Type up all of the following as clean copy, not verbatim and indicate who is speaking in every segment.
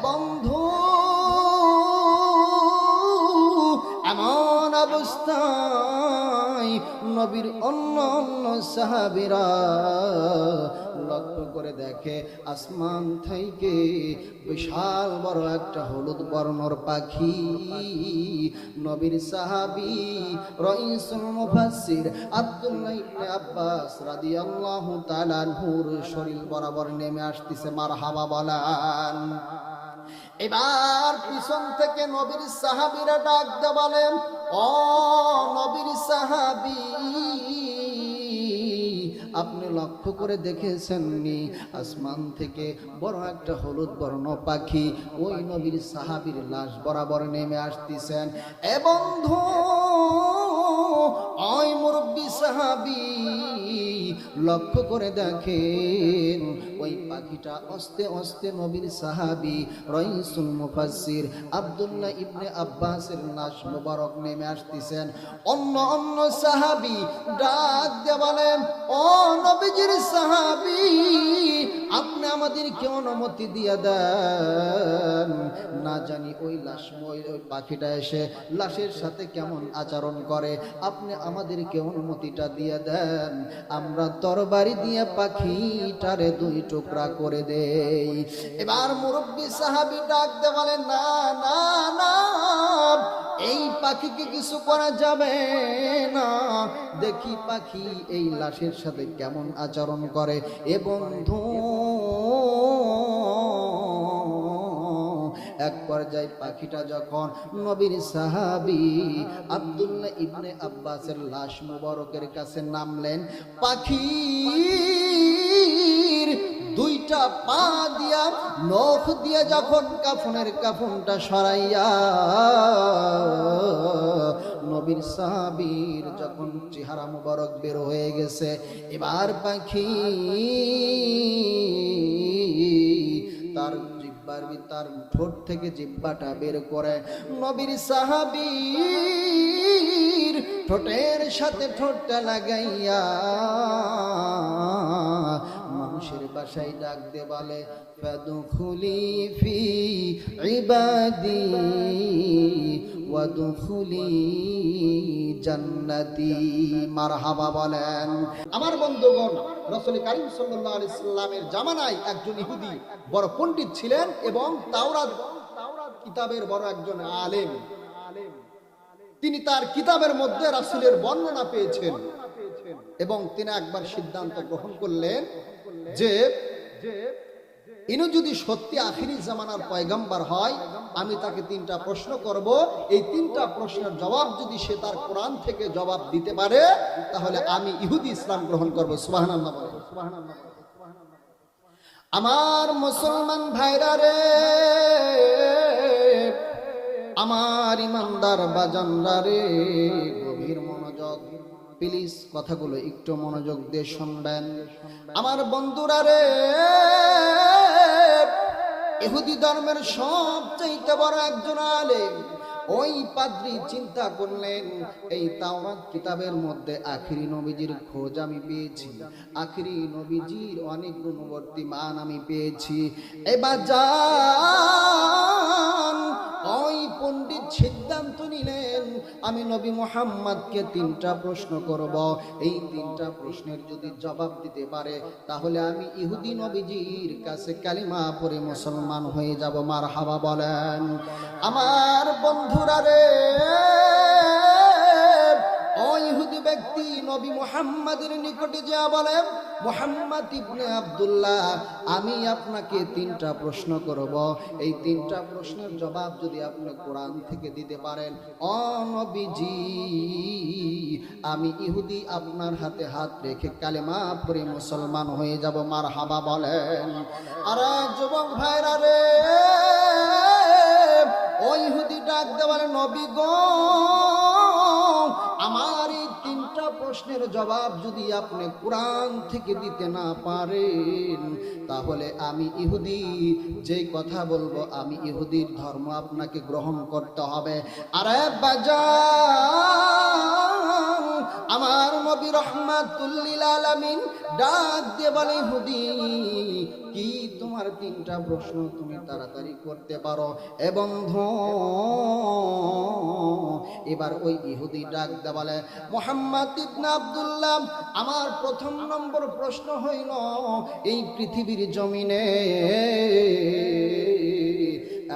Speaker 1: বন্ধু, এমন অবস্থায় নবীর অন্য অন্য সাহাবীরা লক্ষ্য করে দেখে আসমান থেকে বিশাল বড় একটা হলুদ বর্ণর পাখি নবীর সাহাবী রাইসুল মুফাসসির আব্দুল্লাহ ইবনে আব্বাস রাদিয়াল্লাহু তাআলা আনহুর শরীর বরাবর নেমে আসতেছে। মারহাবা বলেন। এবার পিছন থেকে নবীর সাহাবীরা ডাক দিয়ে বলেন, ও নবীর সাহাবী, আপনি লক্ষ্য করে দেখেছেন নি আসমান থেকে বড় একটা হলুদ বর্ণ পাখি ওই নবীর সাহাবীর লাশ বরাবর নেমে আসতেছেন। এ বন্ধু, ওই মুরব্বী সাহাবী লক্ষ্য করে দেখেন ওই পাখিটা আস্তে আস্তে নবীর সাহাবী রাইসুল মুফাসসির আব্দুল্লাহ ইবনে আব্বাসের লাশ মোবারক নেমে আসতেছেন। অন্য অন্য সাহাবী ডাক দিয়ে বলেন, ও নবীজির সাহাবী, আপনি আমাদেরকে অনুমতি দিয়ে দেন, না জানি ওই লাশ ওই পাখিটা এসে লাশের সাথে কেমন আচরণ করে, আপনি আমাদেরকে অনুমতিটা দিয়ে দেন, আমরা তরবারি দিয়ে পাখিটারে দুই টুকরা করে দেই। এবার মুরব্বী সাহাবী ডাক দিয়ে বলেন, না না না, এই পাখিকে কিছু করা যাবে না, দেখি পাখি এই লাশের সাথে কেমন আচরণ করে। এবং এক পর্যায়ে পাখিটা যখন নবীর সাহাবী আব্দুল্লাহ ইবনে আব্বাসের লাশ মুবারকের কাছে নামলেন, পাখির দুইটা পা দিয়া নখ দিয়া যখন কাফনটা সরাইয়া নবীর সাহাবীর যখন চেহারা মুবারক বের হয়ে গেছে, এবার পাখি তার তার ঠোঁট থেকে জিহ্বাটা বের করে নবীর সাহাবীর ঠোঁটের সাথে ঠোঁটটা লাগাইয়া মানুষের বাসায় ডাক দে বলে, ফাদখুলি ফি ইবাদি ওয়াদখুলি জান্নাতি। মারহাবা বলেন। আমার বন্ধুগণ, রাসূল কারীম সাল্লাল্লাহু আলাইহি সাল্লামের জামানায় একজন ইহুদি বড় পণ্ডিত ছিলেন এবং তাওরাত কিতাবের বড় একজন আলেম। তিনি তার কিতাবের মধ্যে রাসূলের বর্ণনা পেয়েছেন এবং তিনি একবার সিদ্ধান্ত গ্রহণ করলেন যে ইনি যদি সত্যি আখিরি জামানার পয়গম্বর হয়, আমি তাকে তিনটা প্রশ্ন করব, এই তিনটা প্রশ্নের জবাব যদি সে তার কোরআন থেকে জবাব দিতে পারে তাহলে আমি ইহুদি ইসলাম গ্রহণ করব। সুবহানাল্লাহ বলেন। আমার মুসলমান ভাইরা রে, আমার ইমানদার বাজানরা রে, গভীর মনোযোগ, প্লিজ কথাগুলো একটু মনোযোগ দিয়ে শুনবেন। আমার বন্ধুরা রে, ইহুদি ধর্মের সবচেয়ে বড় একজন আলেম ওই পাদ্রী চিন্তা করলেন, এই তাওরাত কিতাবের মধ্যে আখিরি নবীজির খোঁজ আমি পেয়েছি, আখিরি নবীজির অনেক গুণবর্তী মান আমি পেয়েছি। এবার যান ওই পণ্ডিত সিদ্ধান্ত নিলেন, আমি নবী মুহাম্মদকে তিনটা প্রশ্ন করব, এই তিনটা প্রশ্নের যদি জবাব দিতে পারে তাহলে আমি ইহুদি নবীজির কাছে কালিমা পড়ে মুসলমান হয়ে যাব। মারহাবা বলেন। আমার বন্ধুরা রে, ওই ইহুদি ব্যক্তি নবী মুহাম্মাদের নিকটে যা বলে, মুহাম্মদ ইবনে আব্দুল্লাহ, আমি আপনাকে তিনটা প্রশ্ন করব, এই তিনটা প্রশ্নের জবাব যদি আপনি কোরআন থেকে দিতে পারেন, ও নবীজি, আমি ইহুদি আপনার হাতে হাত রেখে কালেমা পড়ে মুসলমান হয়ে যাব। মারহাবা বলেন। আরে যুবক ভাইরা রে, ওই ইহুদি ডাক দেওয়ার, নবী গো, আমার এই তিনটা প্রশ্নের জবাব যদি আপনি কোরআন থেকে দিতে না পারেন তাহলে আমি ইহুদি, যেই কথা বলবো আমি ইহুদির ধর্ম আপনাকে গ্রহণ করতে হবে। আরে বাজান, আমার নবী রাহমাতুল লিল আলামিন ডাক দিয়ে বলে, ইহুদি কি তোমার তোমার তিনটা প্রশ্ন তুমি তাড়াতাড়ি করতে পারো। এ বন্ধু, এবার ওই ইহুদি ডাক দে বলে, মুহাম্মদ ইবনে আব্দুল্লাহ, আমার প্রথম নম্বর প্রশ্ন হইল, এই পৃথিবীর জমিনে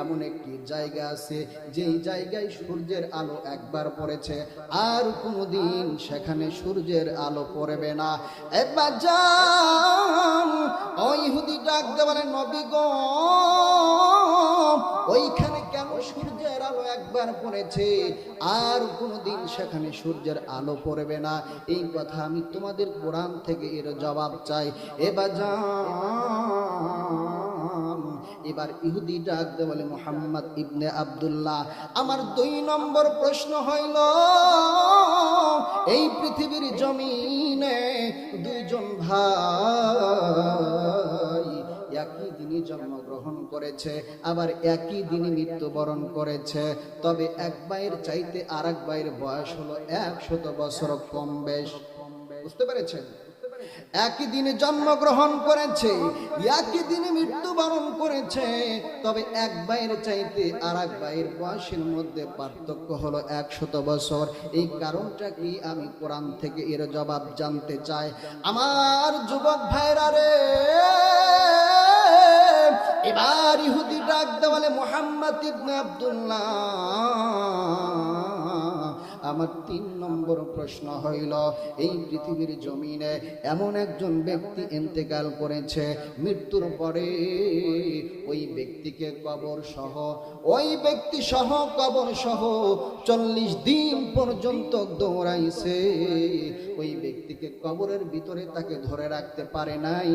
Speaker 1: এমন একটি জায়গা আছে যেই জায়গায় সূর্যের আলো একবার পড়েছে আর কোনোদিন সেখানে সূর্যের আলো পড়বে না। একবার যান, ওই ইহুদি ডাক দে বলে, নবী গো, ওইখানে কেন সূর্যের আলো একবার পড়েছে আর কোনোদিন সেখানে সূর্যের আলো পড়বে না? এই কথা আমি তোমাদের কোরআন থেকে এর জবাব চাই। এবার যান, এবার ইহুদি ডাক দে বলে, মুহাম্মদ ইবনে আব্দুল্লাহ, আমার 2 নম্বর প্রশ্ন হইল, এই পৃথিবীর জমিনে দুইজন ভাই একই দিনই জন্মগ্রহণ করেছে, আবার একই দিনই মৃত্যুবরণ করেছে, তবে এক ভাইয়ের চাইতে আর এক ভাইয়ের বয়স হলো 100 বছর কম বেশ। বুঝতে পেরেছেন? একই দিনে জন্মগ্রহণ করেছে, একই দিনে মৃত্যুবরণ করেছে, তবে এক ভাইয়ের চাইতে আর এক ভাইয়ের বয়সের মধ্যে পার্থক্য হলো 100 বছর। এই কারণটা কি আমি কোরআন থেকে এর জবাব জানতে চাই। আমার যুবক ভাইরা রে, এবার ইহুদি ডাক দে বলে, মুহাম্মদ ইবনে আব্দুল্লাহ, আমার 3 নম্বর প্রশ্ন হইল, এই পৃথিবীর জমিনে এমন একজন ব্যক্তি ইন্তেকাল করেছে, মৃত্যুর পরে ওই ব্যক্তিকে কবর সহ, ওই ব্যক্তি সহ কবর সহ 40 দিন পর্যন্ত দৌড়াইছে, ওই ব্যক্তিকে কবরের ভিতরে তাকে ধরে রাখতে পারে নাই।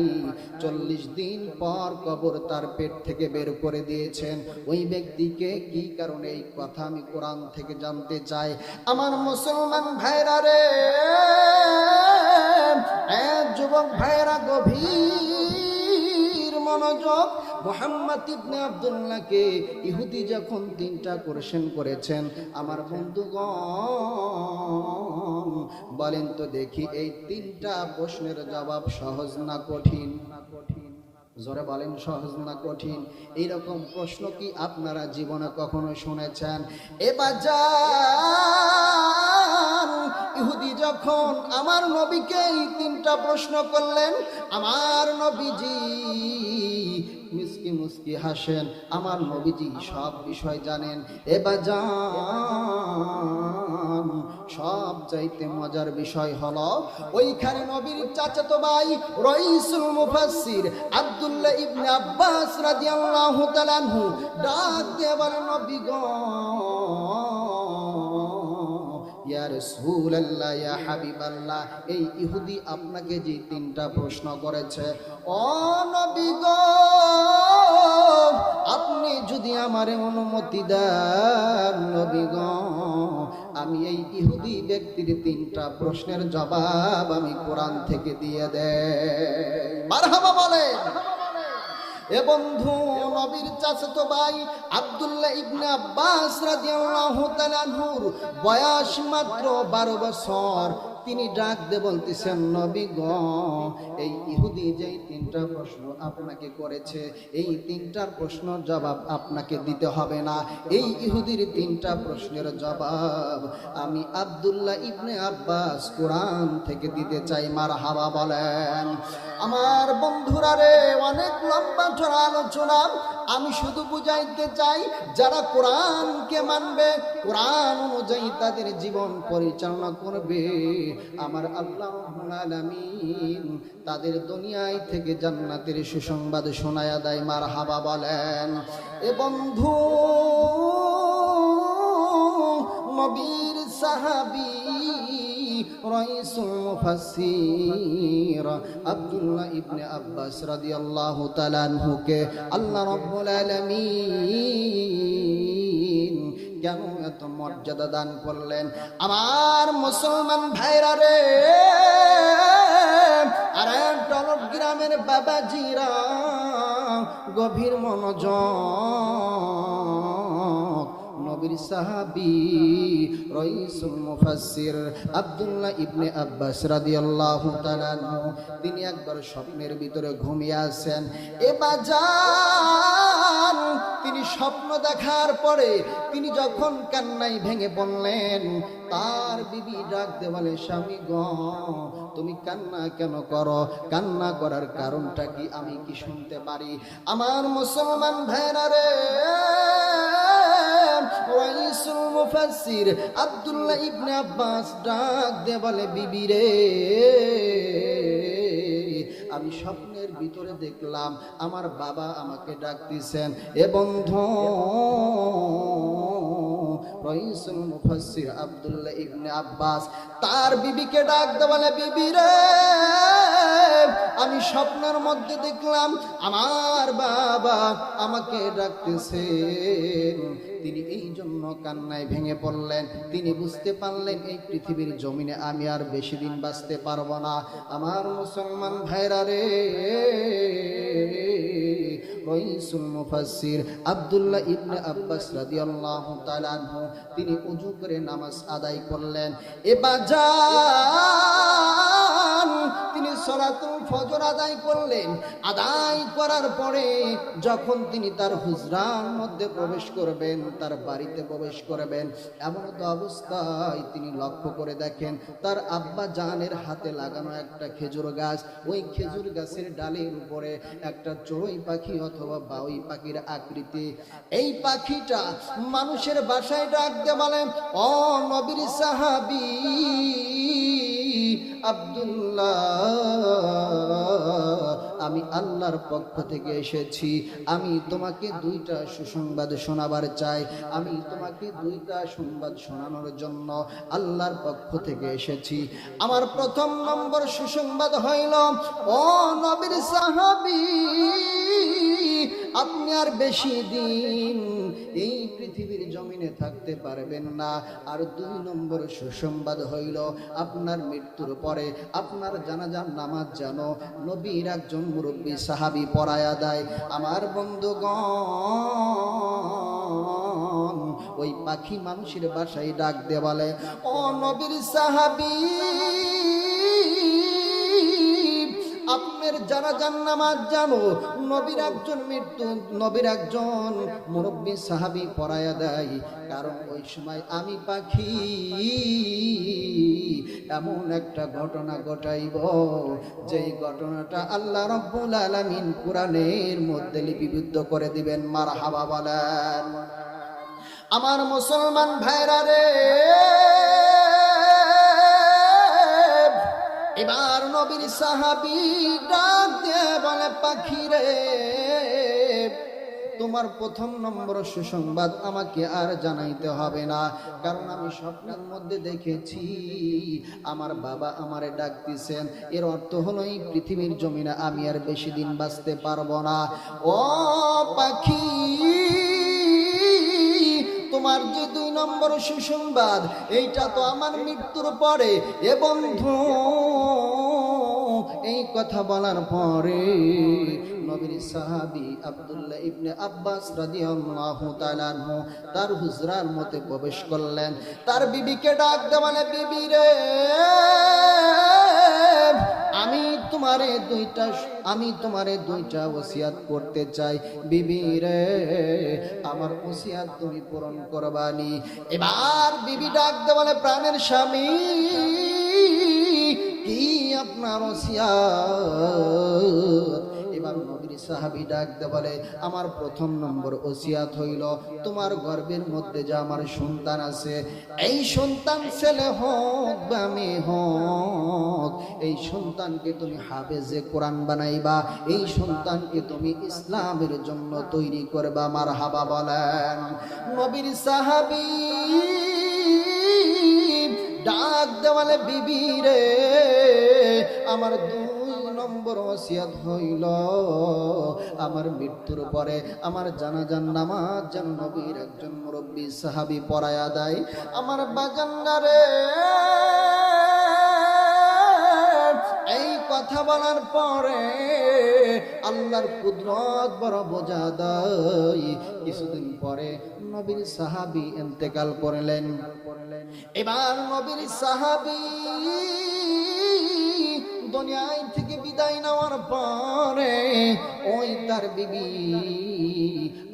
Speaker 1: 40 দিন পর কবর তার পেট থেকে বের করে দিয়েছেন। ওই ব্যক্তিকে কি কারণে, এই কথা আমি কোরআন থেকে জানতে চাই। আমার মুসলমান ভাইরা রে, যুবক ভাইরা, গভীর মনোযোগ। মুহাম্মদ ইবনে আব্দুল্লাহকে ইহুদি যখন 3টা কোশ্চেন করেছেন, আমার বন্ধুগণ বলেন তো দেখি, এই 3টা প্রশ্নের জবাব সহজ না কঠিন? জোরে বলেন, সহজ না কঠিন? এইরকম প্রশ্ন কি আপনারা জীবনে কখনো শুনেছেন? এবার যান, ইহুদি যখন আমার নবীকে এই 3টা প্রশ্ন করলেন, আমার নবীজি মুস্কি মুস্কি হাসেন, আমার নবীজি সব বিষয় জানেন। এবার যান, সব চাইতে মজার বিষয় হলো, ওইখানে নবীর চাচাতো ভাই রাইসুল মুফাসসির আব্দুল্লাহ ইবনে আব্বাস রাদিয়াল্লাহু তাআলা আনহু ডাক দিয়ে বলেন, নবী গো, ইয়া রাসূলুল্লাহ, ইয়া হাবিবাল্লাহ, এই ইহুদি আপনাকে যে 3টা প্রশ্ন করেছে, ও নবী গো, আপনি যদি আমারে অনুমতি দেন নবী গো, আমি এই ইহুদি ব্যক্তির 3টা প্রশ্নের জবাব আমি কোরআন থেকে দিয়ে দেই। মারহাবা বলে। এ বন্ধু, নবীর চাচাতো ভাই আব্দুল্লাহ ইবনে আব্বাস রাদিয়াল্লাহু তাআলা আনহুর বয়স মাত্র 12 বছর। তিনি ডাক দিয়ে বলতেছেন, নবী গো, এই ইহুদি যেই 3টা প্রশ্ন আপনাকে করেছে, এই 3টার প্রশ্নের জবাব আপনাকে দিতে হবে না। এই ইহুদির 3টা প্রশ্নের জবাব আমি আব্দুল্লাহ ইবনে আব্বাস কোরআন থেকে দিতে চাই। মারহাবা বলেন। আমার বন্ধুরা রে, অনেক লম্বা চড়া আলোচনা, আমি শুধু বুঝাইতে চাই, যারা কোরআনকে মানবে, কোরআন অনুযায়ী তাদের জীবন পরিচালনা করবে, আমার আল্লাহ রাব্বুল আলামিন তাদের দুনিয়ায় থেকে জান্নাতের সুসংবাদ শোনায়া দেয়। মারহাবা বলেন। এ বন্ধু, নবীর সাহাবী রাইসুল মুফাসসির আব্দুল্লাহ ইবনে আব্বাস রাদিয়াল্লাহু তাআলা আনহুকে আল্লাহ রাব্বুল আলামিন কেন এত মর্যাদা দান করলেন? আমার মুসলমান ভাইরা রে, আর টলট গ্রামের বাবাজিরা, গভীর মনোযোগ। নবীর সাহাবী রাইসুল মুফাসসির আব্দুল্লাহ ইবনে আব্বাস রাদিয়াল্লাহু তাআলা আনহু তিনি একবার স্বপ্নের ভিতরে ঘুমিয়ে আছেন। এবাজান তিনি স্বপ্ন দেখার পরে তিনি যখন কান্নায় ভেঙে পড়লেন, তার বিবি ডাক দিয়ে বলে, স্বামী গো তুমি কান্না কেন করো? কান্না করার কারণটা কি আমি কি শুনতে পারি? আমার মুসলমান ভাইরা রে, রাইসুল মুফাসসির আব্দুল্লাহ ইবনে আব্বাস ডাক দিয়ে বলে, বিবি রে আমি স্বপ্নের ভিতরে দেখলাম আমার বাবা আমাকে ডাক দিছেন। এ বন্ধু, রাইসুল মুফাসসির আব্দুল্লাহ ইবনে আব্বাস তার বিবিকে ডাক দিয়ে বলে, বিবি রে আমি স্বপ্নের মধ্যে দেখলাম আমার বাবা আমাকে ডাকতেছেন। তিনি এই জন্য কান্নায় ভেঙে পড়লেন। তিনি বুঝতে পারলেন এই পৃথিবীর জমিনে আমি আর বেশি দিন বাঁচতে পারবো না। আমার মুসলমান ভাইরা রে, রাইসুল মুফাসসির আব্দুল্লাহ ইবনে আব্বাস রাদিয়াল্লাহু তাআলা আনহু তিনি ওযু করে নামাজ আদায় করলেন। এবাজান তিনি সালাতুল ফজর আদায় করলেন। আদায় করার পরে যখন তিনি তার হুজরার মধ্যে প্রবেশ করবেন, তার বাড়িতে প্রবেশ করবেন, এমন তো অবস্থায় তিনি লক্ষ্য করে দেখেন তার আব্বা জানের হাতে লাগানো একটা খেজুর গাছ, ওই খেজুর গাছের ডালের উপরে একটা চড়ুই পাখি অথবা বাউই পাখির আকৃতি। এই পাখিটা মানুষের বাসায় ডাক দিয়ে বলে, ও নবীর সাহাবী আব্দুল্লাহ, আমি আল্লাহর পক্ষ থেকে এসেছি, আমি তোমাকে দুইটা সুসংবাদ শোনাবার চাই। আমি তোমাকে দুইটা সংবাদ শোনানোর জন্য আল্লাহর পক্ষ থেকে এসেছি। আমার প্রথম নম্বর সুসংবাদ হইল, ও নবীর সাহাবী আপনি আর বেশি দিন এই পৃথিবীর জমিনে থাকতে পারবেন না। আর দুই নম্বর সুসংবাদ হইল, আপনার মৃত্যুর পরে আপনার জানাজার নামাজ যেন নবীর একজন মুরব্বী সাহাবী পড়ায়া দেয়। আমার বন্ধুগণ, ওই পাখি মানুষের বাসায় ডাক দিয়ে বলে, ও নবীর সাহাবী আপনার জানাজার নামাজ জানো নবীর একজন মুরব্বী সাহাবী পড়ায়া দেয়। কারণ ওই সময় আমি পাখি এমন একটা ঘটনা ঘটাইব, যেই ঘটনাটা আল্লাহ রাব্বুল আলামিন কোরআনের মধ্যে লিপিবদ্ধ করে দিবেন। মারহাবা বলেন। আমার মুসলমান ভাইরা রে, এবার নবীর সাহাবী ডাক দিয়ে বলে, পাখি রে তোমার প্রথম নম্বর সুসংবাদ আমাকে আর জানাইতে হবে না, কারণ আমি স্বপ্নের মধ্যে দেখেছি আমার বাবা আমারে ডাক দিছেন। এর অর্থ হলো এই পৃথিবীর জমিনে আমি আর বেশি দিন বাঁচতে পারবো না। ও পাখি, তোমার যে দুই নম্বর সুসংবাদ এইটা তো আমার মৃত্যুর পরে। এ বন্ধু, এই কথা বলার পরে নবীর সাহাবী আব্দুল্লাহ ইবনে আব্বাস রাদিয়াল্লাহু তাআলা আনহু তার হুজরার মধ্যে প্রবেশ করলেন। তার বিবিকে ডাক দিয়ে বলে, বিবি রে আমি তোমারে দুইটা ওসিয়াত করতে চাই। বিবি রে আমার ওসিয়াত তুমি পূরণ করবানি। এবার বিবি ডাক দিয়ে বলে, প্রাণের স্বামী কি আপনার ওসিয়াত? এবার নবীর সাহাবী ডাক দিয়ে বলে, আমার প্রথম নম্বর ওসিয়াত হইল, তোমার গর্ভের মধ্যে যে আমার সন্তান আছে, এই সন্তান ছেলে হোক বা মেয়ে হোক, এই সন্তানকে তুমি হাফেজে কোরআন বানাইবা, এই সন্তানকে তুমি ইসলামের জন্য তৈরি করবা। মারহাবা বলেন। নবীর সাহাবী ডাক দেওয়ালে, বিবি রে আমার দুই নম্বর ওসিয়াত হইল, আমার মৃত্যুর পরে আমার জানাজার নামাজ যেন নবীর একজন মুরব্বী সাহাবী পড়ায়া দেয়। আমার বাজান্নারে এই কথা কথা বলার পরে আল্লাহর কুদরত বড় বোঝা দেয়। কিছুদিন পরে নবীর সাহাবী ইন্তেকাল করলেন। এবার নবীর সাহাবী দুনিয়ায় থেকে বিদায় নেওয়ার পরে ওই তার বিবি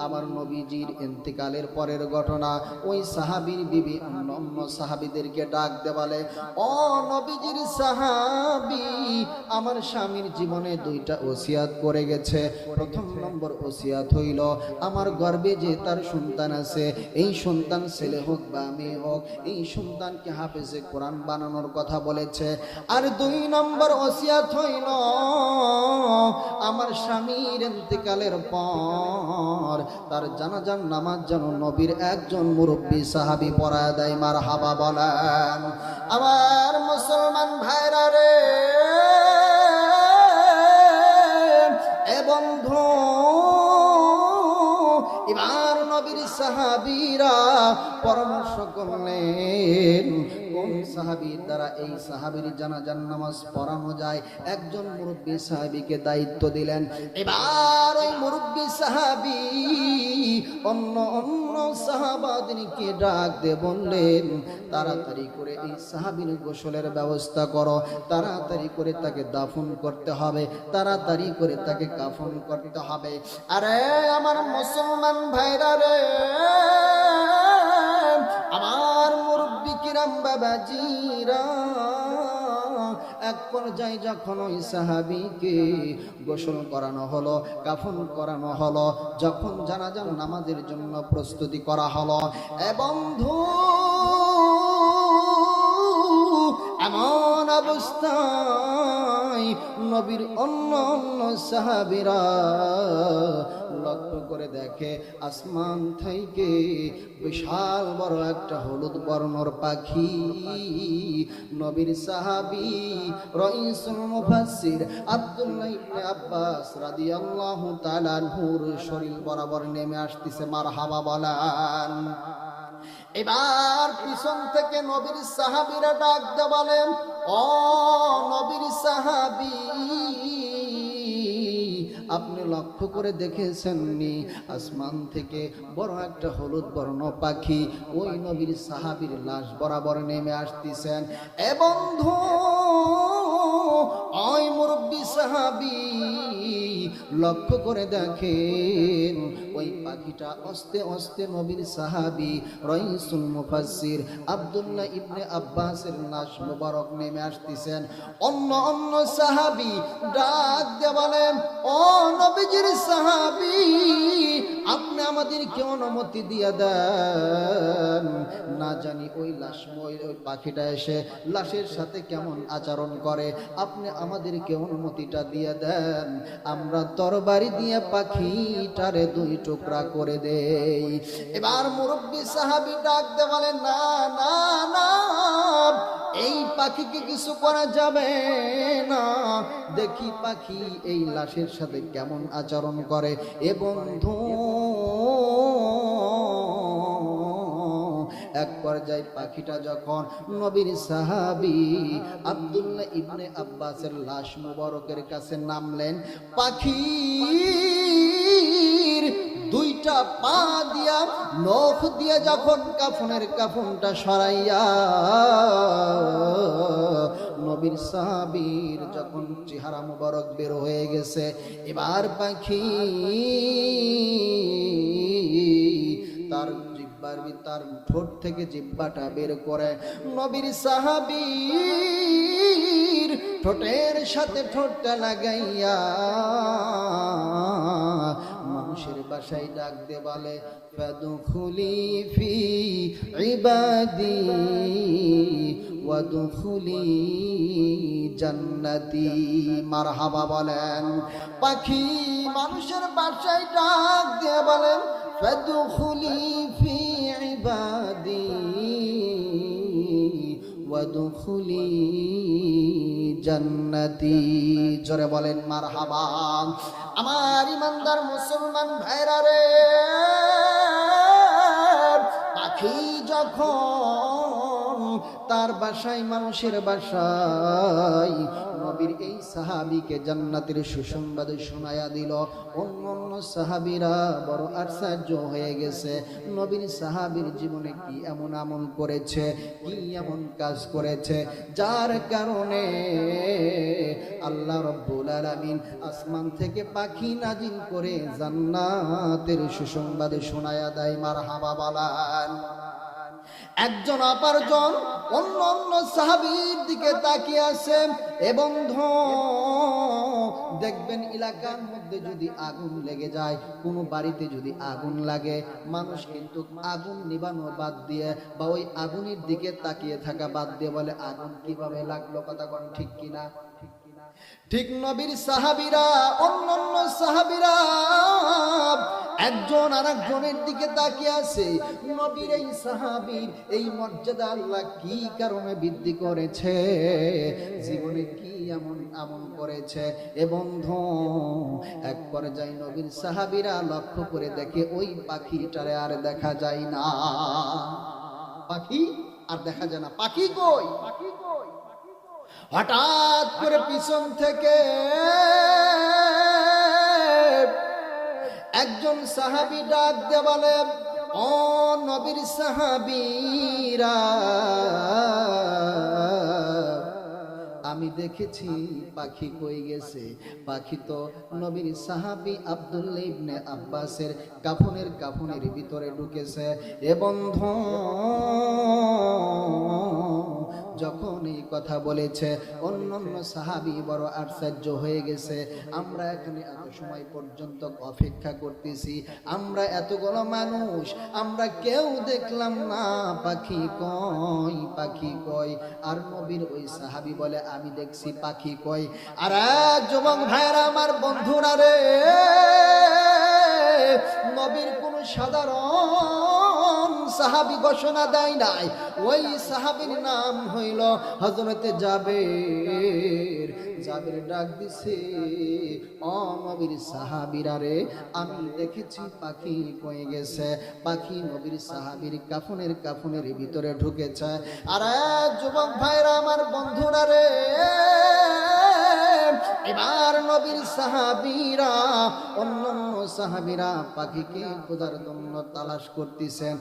Speaker 1: আমার নবীজির ইন্তেকালের পরের ঘটনা, ওই সাহাবীর বিবি অন্য সাহাবীদেরকে ডাক দিয়ে বলে, ও নবীজির সাহাবী, আমার স্বামীর জীবনে দুইটা ওসিয়াত করে গেছে। প্রথম নম্বর ওসিয়াত হইল, আমার গর্ভে যে তার সন্তান আছে, এই সন্তান ছেলে হোক বা মেয়ে হোক, এই সন্তানকে হাফেজে কোরআন বানানোর কথা বলেছে। আর দুই নম্বর ওসিয়াত হইল, আমার স্বামীর ইন্তেকালের পর তার জানাজার নামাজ যেন নবীর একজন মুরব্বী সাহাবী পড়ায় দেয়। মারহাবা বলেন। আমার মুসলমান ভাইরা রে, এ বন্ধু, এবার নবীর সাহাবীরা পরামর্শ করলেন কোন সাহাবীর দ্বারা এই সাহাবীর জানাজার নামাজ পড়ানো যায়। একজন মুরব্বী সাহাবীকে দায়িত্ব দিলেন। এবার ওই মুরব্বী সাহাবী অন্য সাহাবাদেরকে ডাক দিয়ে বললেন, তাড়াতাড়ি করে এই সাহাবীর গোসলের ব্যবস্থা করো, তাড়াতাড়ি করে তাকে দাফন করতে হবে, তাড়াতাড়ি করে তাকে কাফন করতে হবে। আরে আমার মুসলমান ভাইরা রে, আমার মুরব্বী কিরাম বাবাজিরা, এক পর্যায়ে যখন ওই সাহাবীকে গোসল করানো হলো, কাফন করানো হলো, যখন জানাজার নামাজের জন্য প্রস্তুতি করা হলো, এ বন্ধু, এমন অবস্থায় নবীর অন্য সাহাবীরা লক্ষ্য করে দেখে আসমান থেকে বিশাল বড় একটা হলুদ বর্ণর পাখি নবীর সাহাবী রাইসুল মুফাসসির আব্দুল্লাহ ইবনে আব্বাস রাদিয়াল্লাহু তাআলা আনহুর শরীর বরাবর নেমে আসতেছে। মারহাবা বলেন। এবার পিছন থেকে নবীর সাহাবীরা ডাক দিয়ে বলেন, ও নবীর সাহাবী, আপনি লক্ষ্য করে দেখেছেননি আসমান থেকে বড় একটা হলুদ বর্ণ পাখি ওই নবীর সাহাবীর লাশ বরাবর নেমে আসতেছেন। এ বন্ধু, ওই মুরব্বী সাহাবী লক্ষ্য করে দেখেন ওই পাখিটা আস্তে আস্তে নবীর সাহাবী রাইসুল মুফাসসির আব্দুল্লাহ ইবনে আব্বাসের লাশ মোবারক নেমে আসতেছেন। অন্য সাহাবী ডাক দিয়ে বলেন, ও নবীজির সাহাবী, আপনি আমাদেরকে অনুমতি দিয়ে দেন, না জানি ওই লাশ ওই পাখিটা এসে লাশের সাথে কেমন আচরণ করে, আপনি আমাদেরকে অনুমতিটা দিয়ে দেন, আমরা তরবারি দিয়ে পাখিটারে দুই টুকরা করে দেই। এবার মুরব্বী সাহাবী ডাক দিয়ে বলেন, না না না, এই পাখিকে কিছু করা যাবে না, দেখি পাখি এই লাশের সাথে কেমন আচরণ করে। এবং এক পর্যায়ে পাখিটা যখন নবীর সাহাবী আব্দুল্লাহ ইবনে আব্বাসের লাশ মুবারকের কাছে নামলেন, পাখির দুইটা পা দিয়া নখ দিয়া যখন কাফনটা সরাইয়া নবীর সাহাবীর যখন চেহারা মুবারক বের হয়ে গেছে, এবার পাখি তার ঠোঁট থেকে জিহ্বাটা বের করে নবীর সাহাবীর ঠোঁটের সাথে ঠোঁটটা লাগাইয়া মানুষের বাসায় ডাক দে বলে, ফাদখুলি ফি ইবাদি ওয়াদখুলি জান্নাতি। মারহাবা বলেন। পাখি মানুষের বাসায় ডাক দিয়ে বলেন, ফাদখুলি ফি ইবাদি ওয়াদখুলি জান্নাতি। জোরে বলেন মারহাবা। আমার ইমানদার মুসলমান ভাইরা রে, পাখি যখন তার বাসায়, মানুষের বাসায় নবীর এই সাহাবীকে জান্নাতের সুসংবাদ শোনায়া দিল। অন্য অন্য সাহাবীরা বড় আশ্চর্য হয়ে গেছে, নবীর সাহাবীর জীবনে কি এমন আমল করেছে, কি এমন কাজ করেছে যার কারণে আল্লাহ রাব্বুল আলামিন আসমান থেকে পাখি নাজিল করে জান্নাতের সুসংবাদ শোনায়া দেয়। মারহাবা বলেন। একজন অপরজন অন্য অন্য সাহাবীর দিকে তাকিয়ে আছে। এবং দেখবেন এলাকার মধ্যে যদি আগুন লেগে যায়, কোনো বাড়িতে যদি আগুন লাগে, মানুষ কিন্তু আগুন নিবানো বাদ দিয়ে বা ওই আগুনের দিকে তাকিয়ে থাকা বাদ দিয়ে বলে আগুন কিভাবে লাগলো, কথা কোন ঠিক কিনা? ঠিক নবীর সাহাবীরা, অন্যান্য সাহাবীরা একজন আরেকজনের দিকে তাকিয়ে আছে। নবীর এই সাহাবীর এই মর্যাদা আল্লাহ কি কারণে বৃদ্ধি করেছে, জীবনে কি এমন আমল করেছে। এবং এক পর্যায়ে নবীর সাহাবীরা লক্ষ্য করে দেখে ওই পাখিটারে আর দেখা যায় না। পাখি আর দেখা যায় না। পাখি কই? হঠাৎ করে পিছন থেকে একজন সাহাবী ডাক দিয়ে বলে, ও নবীর সাহাবীরা, আমি দেখেছি পাখি কই গেছে। পাখি তো নবীর সাহাবী আব্দুল্লাহ ইবনে আব্বাসের কাফনের ভিতরে ঢুকেছে। এ বন্ধু, যখন এই কথা বলেছে অন্যান্য সাহাবী বড় আশ্চর্য হয়ে গেছে। আমরা এখানে এত সময় পর্যন্ত অপেক্ষা করতেছি, আমরা এতগুলো মানুষ, আমরা কেউ দেখলাম না পাখি কই, পাখি কই। আর নবীর ওই সাহাবী বলে আমি দেখছি পাখি কই। আর যুবক ভাইরা আমার, বন্ধুরা রে, নবীর কোন সাধারণ সাহাবী ঘোষণা দেয় নাই। ওই সাহাবীর নাম হইল হযরতে জাবের। জাবের ডাক দিছে, ও নবীর সাহাবীরা রে, আমি দেখেছি পাখি কয়ে গেছে। পাখি নবীর সাহাবীর কাফনের ভিতরে ঢুকেছে। আর যুবক ভাইরা আমার, বন্ধুরা রে, এবার নবীর সাহাবীরা, অন্যান্য সাহাবীরা পাখিকে খোঁজার জন্য তালাশ করতেছেন।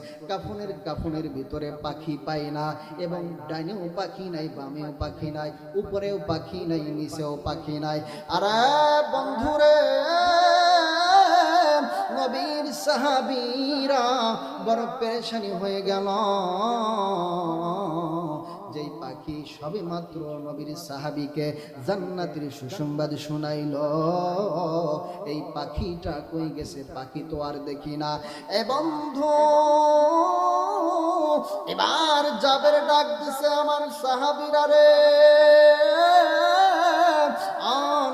Speaker 1: কাফনের ভিতরে পাখি পায় না, এবং ডাইনেও পাখি নাই, বামেও পাখি নাই, উপরেও পাখি নাই, নিচেও পাখি নাই। আর বন্ধুরে, নবীর সাহাবীরা বড় পেরেশানি হয়ে গেল। যেই পাখি সবে মাত্র নবীর সাহাবীকে জান্নাতের সুসংবাদ শোনাইল, এই পাখিটা কই গেছে, পাখি তো আর দেখি না। এ বন্ধু, এবার জাবের ডাক দিছে, আমার সাহাবীরা রে,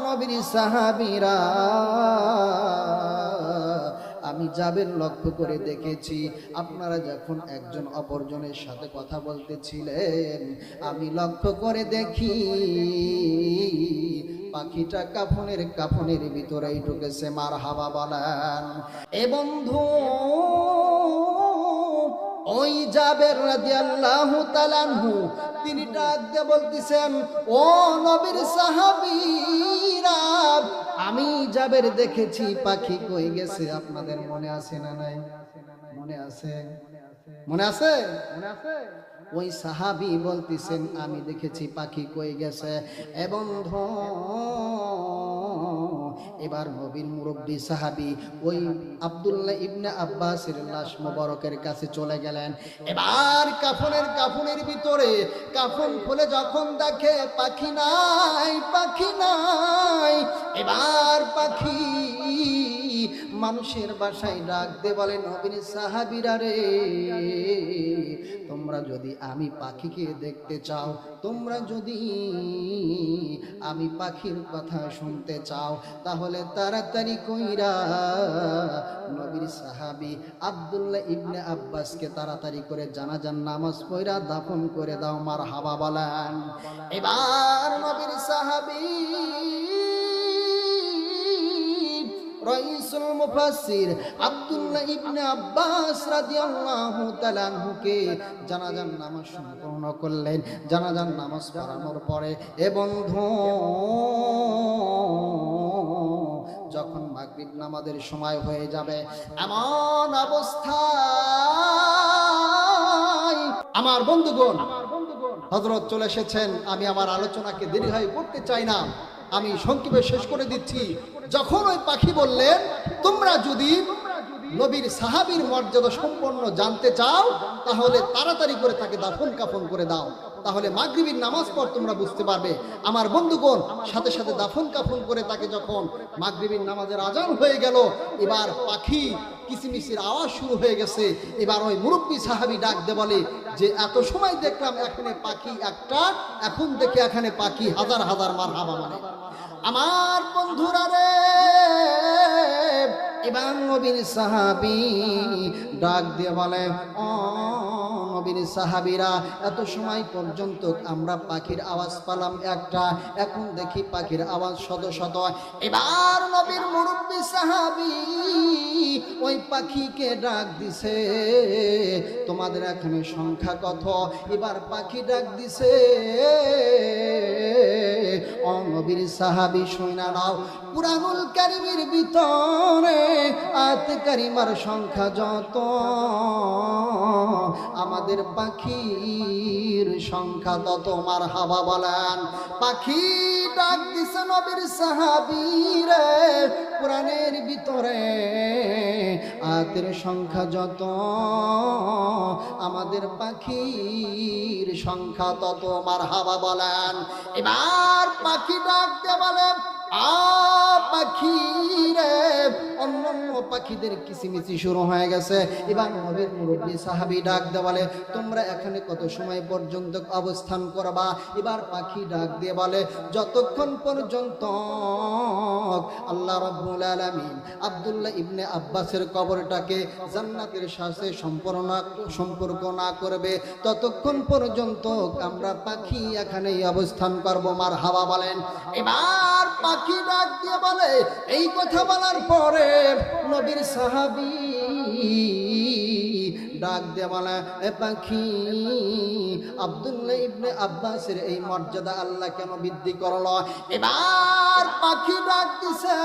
Speaker 1: নবীর সাহাবীরা, আমি জাবের লক্ষ্য করে দেখেছি, আপনারা যখন একজন অপরজনের সাথে কথা বলতেছিলেন, আমি লক্ষ্য করে দেখি পাখিটা কাফনের ভিতরেই ঢুকেছে। মারহাবা বলেন। এ বন্ধু, ওই জাবের রাদিয়াল্লাহু তাআলা আনহু তিনি ডাক দিয়ে বলতেছেন, ও নবীর সাহাবীরা, আমি জাবের দেখেছি পাখি কই গেছে। আপনাদের মনে আছে না নাই? মনে আছে? মনে আছে? ওই সাহাবী বলতেছেন, আমি দেখেছি পাখি কই গেছে। এবং এবার নবীর মুরব্বী সাহাবী ওই আব্দুল্লাহ ইবনে আব্বাসের লাশ মোবারকের কাছে চলে গেলেন। এবার কাফনের ভিতরে কাফন খুলে যখন দেখে পাখি নাই, পাখি নাই, এবার পাখি মানুষের বাসায় ডাক দে বলে, নবীর সাহাবীরা রে, তোমরা যদি আমি পাখিকে দেখতে চাও, তোমরা যদি আমি পাখির কথা শুনতে চাও, তাহলে তাড়াতাড়ি কইরা নবীর সাহাবী আব্দুল্লাহ ইবনে আব্বাসকে তাড়াতাড়ি করে জানাজার নামাজ পড়া দাফন করে দাও। মারহাবা বলেন। এবার নবীর সাহাবী রাইসুল মুফাসসির আব্দুল্লাহ ইবনে আব্বাস রাদিয়াল্লাহু তাআলা আনহুকে জানাজার নামাজ সম্পূর্ণ করলেন। জানাজার নামাজ পড়ানোর পরে এ বন্ধু যখন মাগরিব নামাজের সময় হয়ে যাবে, এমন অবস্থায় আমার বন্ধুগণ হযরত চলে এসেছেন। আমি আমার আলোচনাকে দীর্ঘায়ু করতে চাই না, আমি সংক্ষেপে শেষ করে দিচ্ছি। যখন ওই পাখি বললেন, তোমরা যদি নবীর সাহাবীর মর্যাদা সম্পন্ন জানতে চাও তাহলে তাড়াতাড়ি করে তাকে দাফন কাফন করে দাও, তাহলে মাগরিবের নামাজ পর তোমরা বুঝতে পারবে। আমার বন্ধুগণ সাথে সাথে দাফন কাফন করে তাকে যখন মাগরিবের নামাজের আজান হয়ে গেল, এবার পাখি কিচিমিচির আওয়াজ শুরু হয়ে গেছে। এবার ওই মুরব্বী সাহাবী ডাক দে বলে যে এত সময় দেখলাম এখানে পাখি একটা, এখন দেখে এখানে পাখি হাজার হাজার মারহাবা মানে। আমার বন্ধুরা রে, এবার নবীর সাহাবী ডাক দিয়ে বলে, ও নবীর সাহাবীরা, এত সময় পর্যন্ত আমরা পাখির আওয়াজ পেলাম একটা, এখন দেখি পাখির আওয়াজ শত শত। এবার নবীর মুরব্বী সাহাবী ওই পাখিকে ডাক দিছে, তোমাদের এখানে সংখ্যা কত? এবার পাখি ডাক দিছে, ও নবীর সাহাবী শুইনা নাও, কুরআনুল কারীমের ভিতরে আয়াত কারিমার সংখ্যা যত, আমাদের পাখির সংখ্যা তত। মারহাবা বলেন। পাখি ডাক দিছে নবীর সাহাবীরে, কোরআনের ভিতরে আয়াতের সংখ্যা যত, আমাদের পাখির সংখ্যা তত। মারহাবা বলেন। এবার পাখি ডাক দিয়ে বলে, পাখি রে, অন্যান্য পাখিদের কিচিমিচি শুরু হয়ে গেছে। এবার নবীর মুরব্বী সাহাবী ডাক দিয়ে বলে, তোমরা এখানে কত সময় পর্যন্ত অবস্থান করবা? এবার পাখি ডাক দিয়ে বলে, যতক্ষণ পর্যন্ত আল্লাহ রাব্বুল আলামিন আব্দুল্লাহ ইবনে আব্বাসের কবরটাকে জান্নাতের সাথে সম্পর্ক না করবে, ততক্ষণ পর্যন্ত আমরা পাখি এখানেই অবস্থান করব। মারহাবা বলেন। এবার পাখি ডাক দিয়ে বলে, এই কথা বলার পরে নবীর সাহাবী ডাক দিয়ে বলে, এ পাখি, আব্দুল্লাহ ইবনে আব্বাসের এই মর্যাদা আল্লাহ কেন বৃদ্ধি করলো? এবার পাখি ডাক দিছে,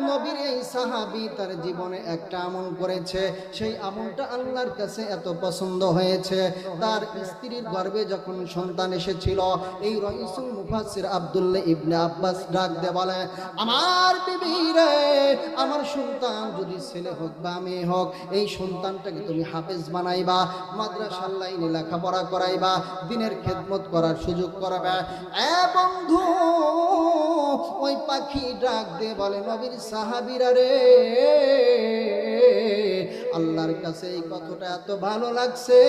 Speaker 1: নবীর এই সাহাবী তার জীবনে একটা আমল করেছে, সেই আমলটা আল্লাহর কাছে এত পছন্দ হয়েছে। তার স্ত্রীর গর্ভে যখন সন্তান এসেছিল, এই রাইসুল মুফাসসির আব্দুল্লাহ ইবনে আব্বাস ডাক দিয়ে বলে, আমার বিবি রে, আমার সন্তান যদি ছেলে হোক বা মেয়ে হোক, এই সন্তানটাকে তুমি হাফেজ বানাইবা, মাদ্রাসার লাইনে লেখাপড়া করাইবা, দিনের খেদমত করার সুযোগ করাবে। এ বন্ধু, ওই পাখি ডাক দিয়ে বলে, নবীর সাহাবীরা রে, আল্লাহর কাছে এই কথাটা এত ভালো লাগছে,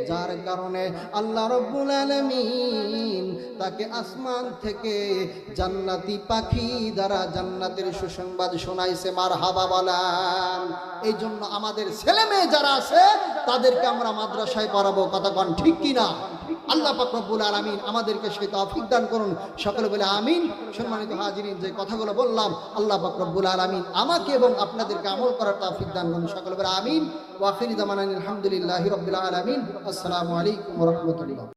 Speaker 1: যার কারণে আল্লাহ রাব্বুল আলামিন তাকে আসমান থেকে জান্নাতি পাখি দ্বারা জান্নাতের সুসংবাদ শোনাইছে। মারহাবা বলেন। এই জন্য আমাদের ছেলে মেয়ে যারা আছে তাদেরকে আমরা মাদ্রাসায় পড়াবো। কথা কোন ঠিক কিনা? আল্লাহ পাক রব্বুল আলামিন আমাদেরকে সেই তৌফিক দান করুন। সকলে বলে আমিন। সম্মানিত হাজিরিন, যে কথাগুলো বললাম আল্লাহ পাক রব্বুল আলামিন আমাকে এবং আপনাদেরকে আমল করার তৌফিক দান করুন। সকলে বলে আমিন। ওয়া আখিরু দাওয়ানা আলহামদুলিল্লাহি রাব্বিল আলামিন। আসসালামু আলাইকুম ওয়া রাহমাতুল্লাহ।